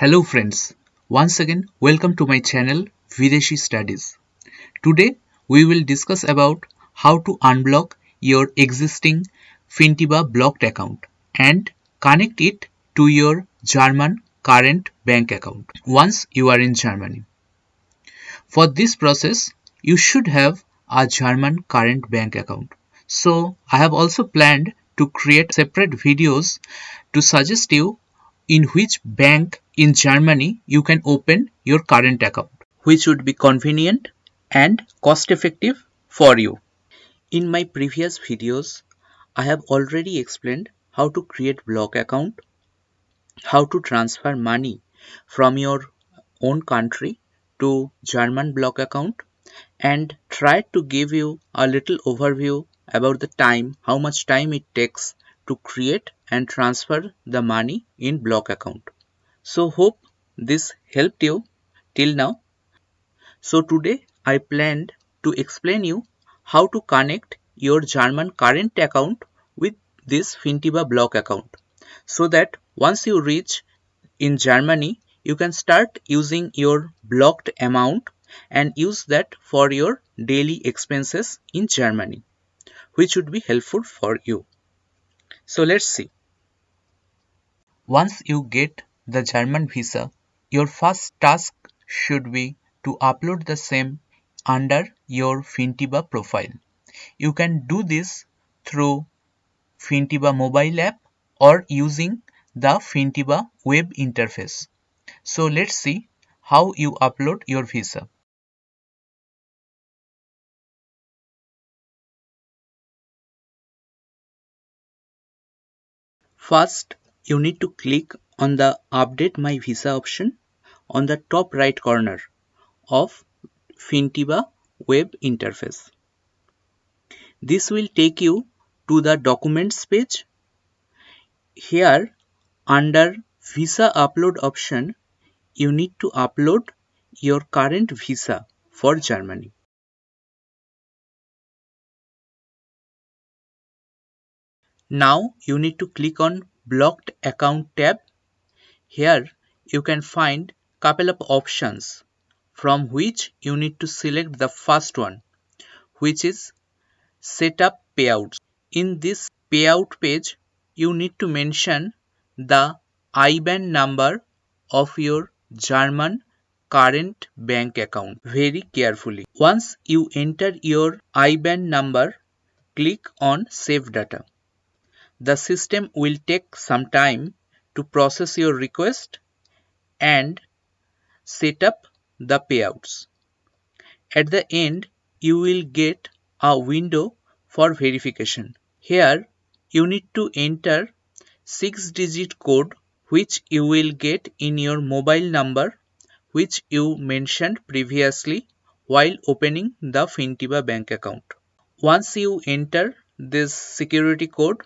Hello friends, once again welcome to my channel Videshi Studies. Today we will discuss about how to unblock your existing Fintiba blocked account and connect it to your German current bank account once you are in Germany. For this process, you should have a German current bank account. So I have also planned to create separate videos to suggest you in which bank in Germany you can open your current account, which would be convenient and cost effective for you. In my previous videos, I have already explained how to create block account, how to transfer money from your own country to German block account, and tried to give you a little overview about the time, how much time it takes to create and transfer the money in block account. So hope this helped you till now. So today I planned to explain you how to connect your German current account with this Fintiba block account so that once you reach in Germany you can start using your blocked amount and use that for your daily expenses in Germany, which would be helpful for you. So let's see. Once you get the German visa, your first task should be to upload the same under your Fintiba profile. You can do this through Fintiba mobile app or using the Fintiba web interface. So let's see how you upload your visa. First, you need to click on the Update My Visa option on the top right corner of Fintiba web interface. This will take you to the Documents page. Here, under Visa Upload option, you need to upload your current visa for Germany. Now, you need to click on Blocked Account tab. Here, you can find couple of options from which you need to select the first one, which is Set up Payouts. In this payout page, you need to mention the IBAN number of your German current bank account very carefully. Once you enter your IBAN number, click on Save Data. The system will take some time to process your request and set up the payouts. At the end, you will get a window for verification. Here, you need to enter 6-digit code which you will get in your mobile number which you mentioned previously while opening the Fintiba bank account. Once you enter this security code,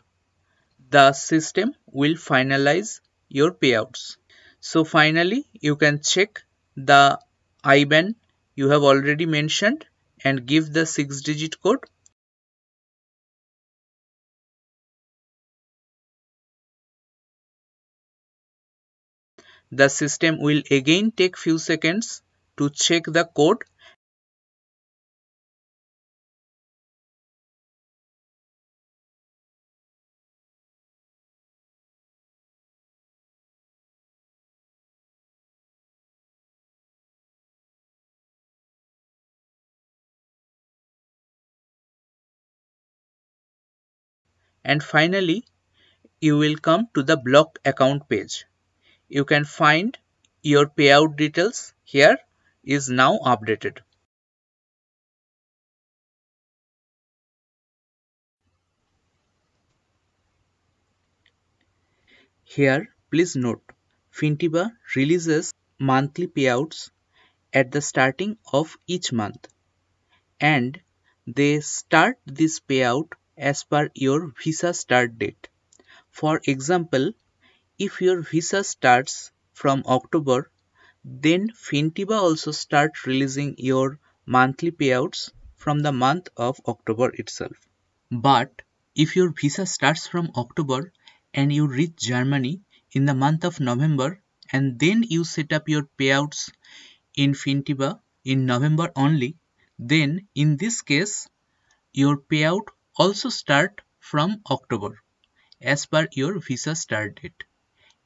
the system will finalize your payouts. So finally, you can check the IBAN you have already mentioned and give the 6-digit code. The system will again take few seconds to check the code and finally you will come to the blocked account page. You can find your payout details here is now updated. Here, please note, Fintiba releases monthly payouts at the starting of each month and they start this payout as per your visa start date. For example, if your visa starts from October, then Fintiba also start releasing your monthly payouts from the month of October itself. But if your visa starts from October and you reach Germany in the month of November and then you set up your payouts in Fintiba in November only, then in this case your payout also start from October as per your visa start date.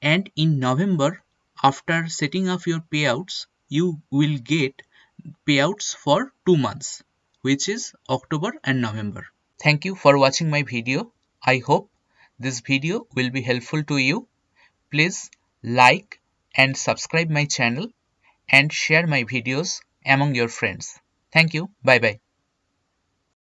And in November, after setting up your payouts, you will get payouts for 2 months, which is October and November. Thank you for watching my video. I hope this video will be helpful to you. Please like and subscribe my channel and share my videos among your friends. Thank you. Bye bye.